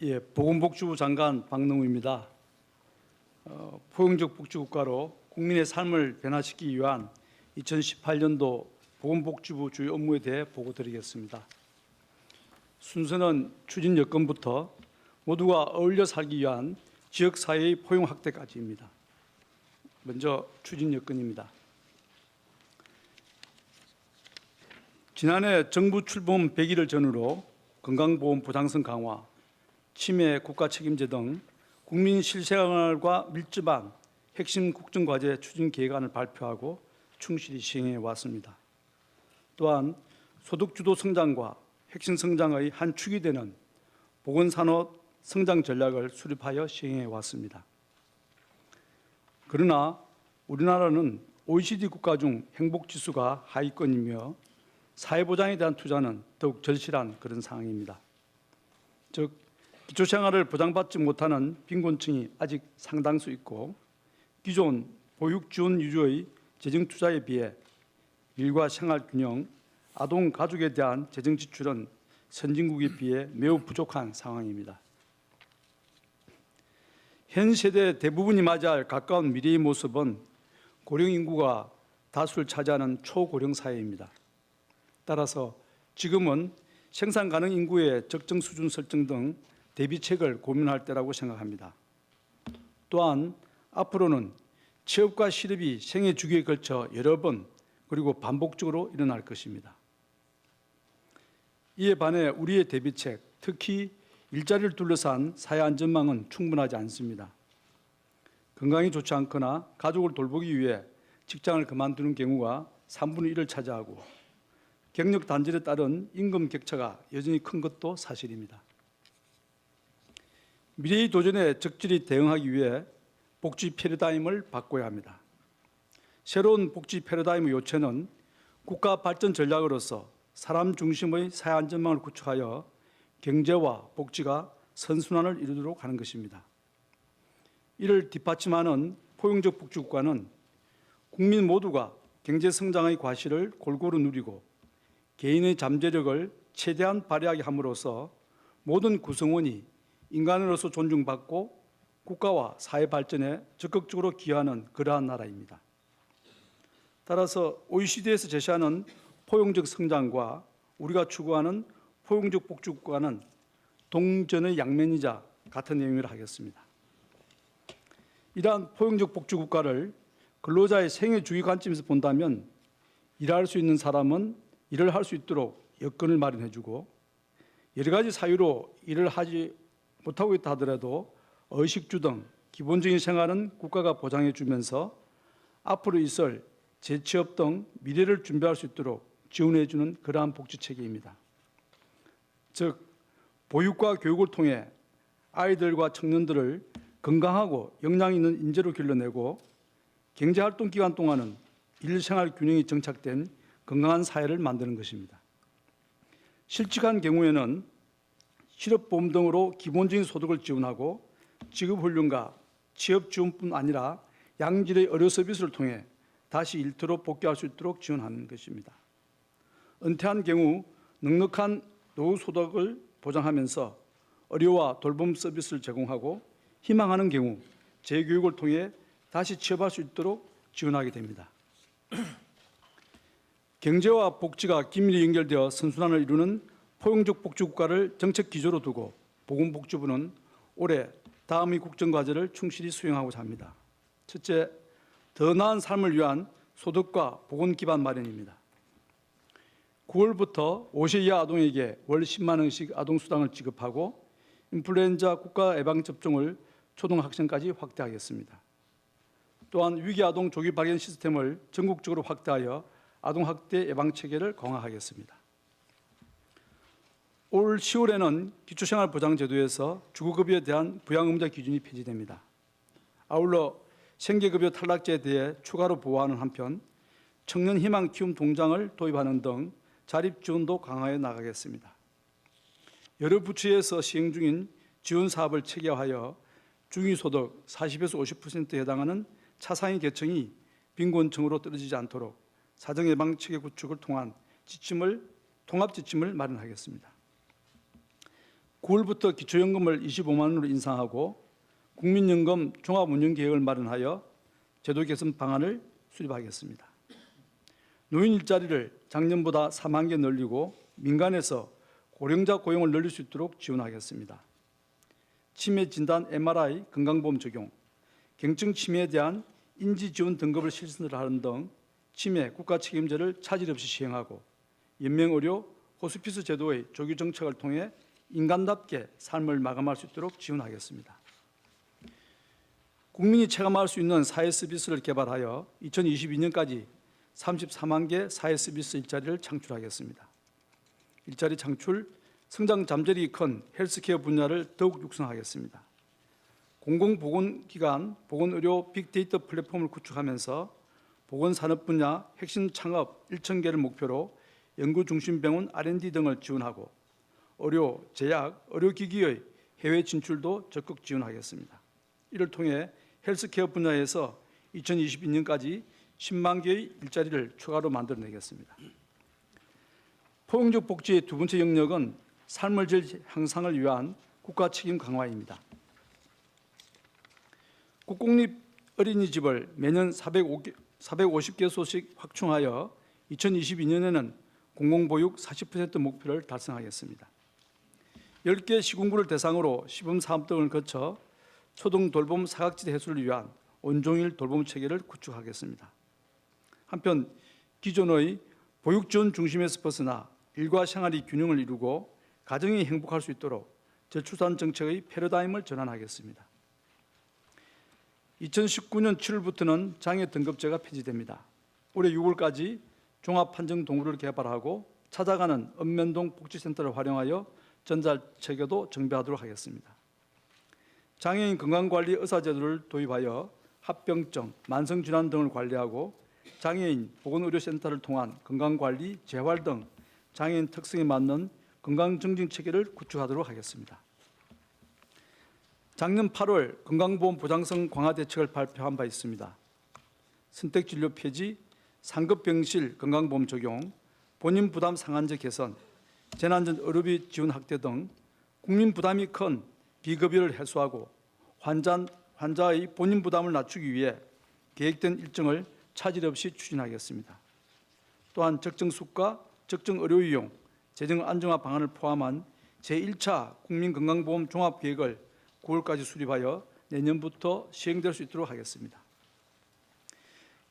예, 보건복지부 장관 박능우입니다. 포용적 복지국가로 국민의 삶을 변화시키기 위한 2018년도 보건복지부 주요 업무에 대해 보고드리겠습니다. 순서는 추진 여건부터 모두가 어울려 살기 위한 지역사회의 포용 확대까지입니다. 먼저 추진 여건입니다. 지난해 정부 출범 100일을 전후로 건강보험 보장성 강화, 치매 국가 책임제 등 국민 실생활과 밀접한 핵심 국정과제 추진 계획안을 발표하고 충실히 시행해 왔습니다. 또한 소득주도 성장과 핵심 성장의 한 축이 되는 보건산업 성장 전략을 수립하여 시행해 왔습니다. 그러나 우리나라는 OECD 국가 중 행복지수가 하위권이며 사회보장에 대한 투자는 더욱 절실한 그런 상황입니다. 즉, 기초생활을 보장받지 못하는 빈곤층이 아직 상당수 있고 기존 보육지원 위주의 재정투자에 비해 일과 생활균형, 아동 가족에 대한 재정지출은 선진국에 비해 매우 부족한 상황입니다. 현 세대 대부분이 맞이할 가까운 미래의 모습은 고령인구가 다수를 차지하는 초고령 사회입니다. 따라서 지금은 생산 가능 인구의 적정 수준 설정 등 대비책을 고민할 때라고 생각합니다. 또한 앞으로는 취업과 실업이 생애 주기에 걸쳐 여러 번 그리고 반복적으로 일어날 것입니다. 이에 반해 우리의 대비책, 특히 일자리를 둘러싼 사회 안전망은 충분하지 않습니다. 건강이 좋지 않거나 가족을 돌보기 위해 직장을 그만두는 경우가 3분의 1을 차지하고 경력 단절에 따른 임금 격차가 여전히 큰 것도 사실입니다. 미래의 도전에 적절히 대응하기 위해 복지 패러다임을 바꿔야 합니다. 새로운 복지 패러다임의 요체는 국가 발전 전략으로서 사람 중심의 사회 안전망을 구축하여 경제와 복지가 선순환을 이루도록 하는 것입니다. 이를 뒷받침하는 포용적 복지국가는 국민 모두가 경제 성장의 과실을 골고루 누리고 개인의 잠재력을 최대한 발휘하게 함으로써 모든 구성원이 인간으로서 존중받고 국가와 사회 발전에 적극적으로 기여하는 그러한 나라입니다. 따라서 OECD에서 제시하는 포용적 성장과 우리가 추구하는 포용적 복지국가는 동전의 양면이자 같은 내용이라 하겠습니다. 이러한 포용적 복지국가를 근로자의 생애 주기 관점에서 본다면 일할 수 있는 사람은 일을 할 수 있도록 여건을 마련해주고 여러 가지 사유로 일을 하지 못하고 있다 하더라도 의식주 등 기본적인 생활은 국가가 보장해주면서 앞으로 있을 재취업 등 미래를 준비할 수 있도록 지원해주는 그러한 복지체계입니다. 즉, 보육과 교육을 통해 아이들과 청년들을 건강하고 역량 있는 인재로 길러내고 경제활동 기간 동안은 일생활 균형이 정착된 건강한 사회를 만드는 것입니다. 실직한 경우에는 실업보험 등으로 기본적인 소득을 지원하고 직업훈련과 취업지원뿐 아니라 양질의 의료 서비스를 통해 다시 일터로 복귀할 수 있도록 지원하는 것입니다. 은퇴한 경우 넉넉한 노후 소득을 보장하면서 의료와 돌봄 서비스를 제공하고 희망하는 경우 재교육을 통해 다시 취업할 수 있도록 지원하게 됩니다. 경제와 복지가 긴밀히 연결되어 선순환을 이루는 포용적 복지국가를 정책 기조로 두고 보건복지부는 올해 다음의 국정과제를 충실히 수행하고자 합니다. 첫째, 더 나은 삶을 위한 소득과 보건 기반 마련입니다. 9월부터 5세 이하 아동에게 월 10만 원씩 아동수당을 지급하고 인플루엔자 국가 예방접종을 초등학생까지 확대하겠습니다. 또한 위기아동 조기 발견 시스템을 전국적으로 확대하여 아동학대 예방체계를 강화하겠습니다. 올 10월에는 기초생활보장제도에서 주거급여에 대한 부양의무자 기준이 폐지됩니다. 아울러 생계급여 탈락자에 대해 추가로 보호하는 한편 청년희망 키움 동장을 도입하는 등 자립지원도 강화해 나가겠습니다. 여러 부처에서 시행 중인 지원 사업을 체계화하여 중위소득 40에서 50%에 해당하는 차상위 계층이 빈곤층으로 떨어지지 않도록 사정예방체계 구축을 통한 통합지침을 마련하겠습니다. 9월부터 기초연금을 25만 원으로 인상하고 국민연금 종합운영계획을 마련하여 제도 개선 방안을 수립하겠습니다. 노인 일자리를 작년보다 4만 개 늘리고 민간에서 고령자 고용을 늘릴 수 있도록 지원하겠습니다. 치매 진단 MRI 건강보험 적용, 경증 치매에 대한 인지지원 등급을 실시하는 등 치매 국가 책임제를 차질 없이 시행하고 연명의료 호스피스 제도의 조기 정책을 통해 인간답게 삶을 마감할 수 있도록 지원하겠습니다. 국민이 체감할 수 있는 사회 서비스를 개발하여 2022년까지 34만 개 사회 서비스 일자리를 창출하겠습니다. 일자리 창출, 성장 잠재력이 큰 헬스케어 분야를 더욱 육성하겠습니다. 공공보건기관, 보건의료 빅데이터 플랫폼을 구축하면서 보건산업 분야 핵심 창업 1,000개를 목표로 연구중심병원 R&D 등을 지원하고 의료, 제약, 의료기기의 해외 진출도 적극 지원하겠습니다. 이를 통해 헬스케어 분야에서 2022년까지 10만 개의 일자리를 추가로 만들어내겠습니다. 포용적 복지의 두 번째 영역은 삶의 질 향상을 위한 국가 책임 강화입니다. 국공립 어린이집을 매년 450개소씩 확충하여 2022년에는 공공보육 40% 목표를 달성하겠습니다. 10개 시군구를 대상으로 시범사업 등을 거쳐 초등 돌봄 사각지대 해소를 위한 온종일 돌봄 체계를 구축하겠습니다. 한편 기존의 보육 지원 중심에서 벗어나 일과 생활이 균형을 이루고 가정이 행복할 수 있도록 저출산 정책의 패러다임을 전환하겠습니다. 2019년 7월부터는 장애 등급제가 폐지됩니다. 올해 6월까지 종합판정동굴을 개발하고 찾아가는 읍면동 복지센터를 활용하여 전자체계도 정비하도록 하겠습니다. 장애인 건강관리 의사제도를 도입하여 합병증, 만성질환 등을 관리하고 장애인 보건의료센터를 통한 건강관리, 재활 등 장애인 특성에 맞는 건강증진체계를 구축하도록 하겠습니다. 작년 8월 건강보험 보장성 강화 대책을 발표한 바 있습니다. 선택진료 폐지, 상급병실 건강보험 적용, 본인 부담 상한제 개선, 재난전 의료비 지원 확대 등 국민 부담이 큰 비급여를 해소하고 환자의 본인 부담을 낮추기 위해 계획된 일정을 차질 없이 추진하겠습니다. 또한 적정 수가, 적정 의료 이용, 재정 안정화 방안을 포함한 제1차 국민건강보험 종합계획을 9월까지 수립하여 내년부터 시행될 수 있도록 하겠습니다.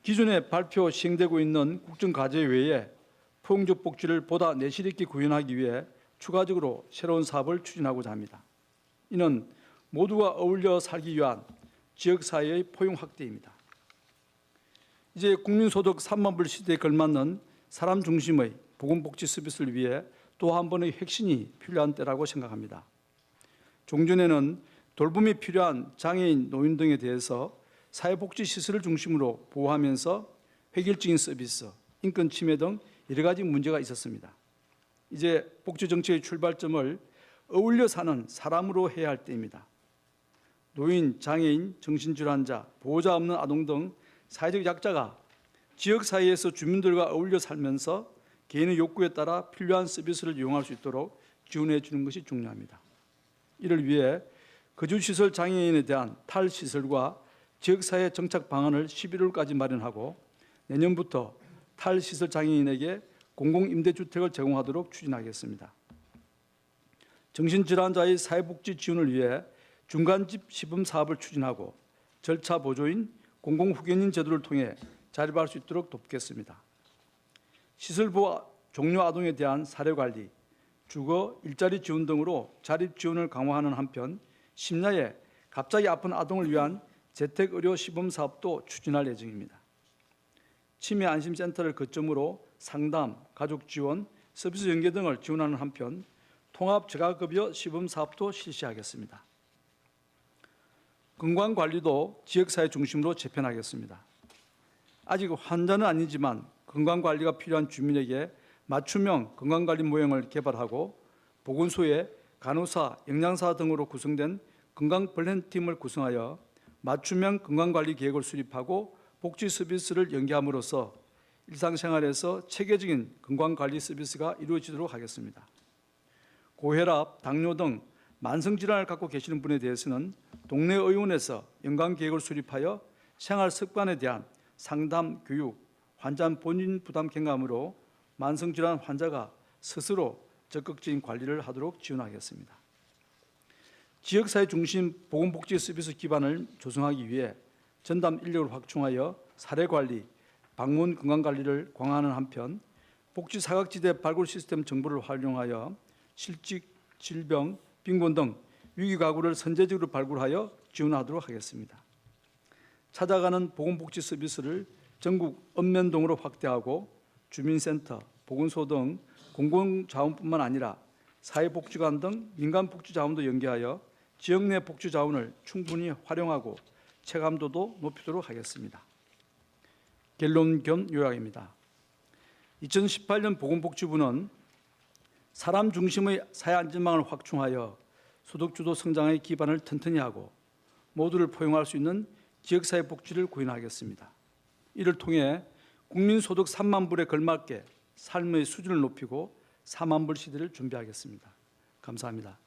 기존에 발표 시행되고 있는 국정과제 외에 포용적 복지를 보다 내실 있게 구현하기 위해 추가적으로 새로운 사업을 추진하고자 합니다. 이는 모두가 어울려 살기 위한 지역사회의 포용 확대입니다. 이제 국민소득 3만 불 시대에 걸맞는 사람 중심의 보건복지 서비스를 위해 또 한 번의 혁신이 필요한 때라고 생각합니다. 종전에는 돌봄이 필요한 장애인, 노인 등에 대해서 사회복지시설을 중심으로 보호하면서 획일적인 서비스, 인권 침해 등 여러 가지 문제가 있었습니다. 이제 복지정책의 출발점을 어울려 사는 사람으로 해야 할 때입니다. 노인, 장애인, 정신질환자, 보호자 없는 아동 등 사회적 약자가 지역사회에서 주민들과 어울려 살면서 개인의 욕구에 따라 필요한 서비스를 이용할 수 있도록 지원해 주는 것이 중요합니다. 이를 위해 거주시설 장애인에 대한 탈시설과 지역사회 정착 방안을 11월까지 마련하고 내년부터 탈시설 장애인에게 공공임대주택을 제공하도록 추진하겠습니다. 정신질환자의 사회복지 지원을 위해 중간집 시범 사업을 추진하고 절차 보조인 공공후견인 제도를 통해 자립할 수 있도록 돕겠습니다. 시설부 종료 아동에 대한 사례관리, 주거, 일자리 지원 등으로 자립 지원을 강화하는 한편 심야에 갑자기 아픈 아동을 위한 재택의료 시범 사업도 추진할 예정입니다. 치매 안심센터를 거점으로 상담, 가족 지원, 서비스 연계 등을 지원하는 한편 통합 재가급여 시범 사업도 실시하겠습니다. 건강관리도 지역사회 중심으로 재편하겠습니다. 아직 환자는 아니지만 건강관리가 필요한 주민에게 맞춤형 건강관리 모형을 개발하고 보건소에 간호사, 영양사 등으로 구성된 건강플랜팀을 구성하여 맞춤형 건강관리 계획을 수립하고 복지 서비스를 연계함으로써 일상생활에서 체계적인 건강관리 서비스가 이루어지도록 하겠습니다. 고혈압, 당뇨 등 만성질환을 갖고 계시는 분에 대해서는 동네 의원에서 연간 계획을 수립하여 생활 습관에 대한 상담, 교육, 환자 본인 부담 경감으로 만성질환 환자가 스스로 적극적인 관리를 하도록 지원하겠습니다. 지역사회 중심 보건복지 서비스 기반을 조성하기 위해 전담 인력을 확충하여 사례관리, 방문 건강관리를 강화하는 한편 복지 사각지대 발굴 시스템 정보를 활용하여 실직, 질병, 빈곤 등 위기 가구를 선제적으로 발굴하여 지원하도록 하겠습니다. 찾아가는 보건복지 서비스를 전국 읍면동으로 확대하고 주민센터, 보건소 등 공공자원뿐만 아니라 사회복지관 등 민간복지자원도 연계하여 지역 내 복지자원을 충분히 활용하고 체감도도 높이도록 하겠습니다. 결론 겸 요약입니다. 2018년 보건복지부는 사람 중심의 사회 안전망을 확충하여 소득주도 성장의 기반을 튼튼히 하고 모두를 포용할 수 있는 지역사회 복지를 구현하겠습니다. 이를 통해 국민소득 3만 불에 걸맞게 삶의 수준을 높이고 4만 불 시대를 준비하겠습니다. 감사합니다.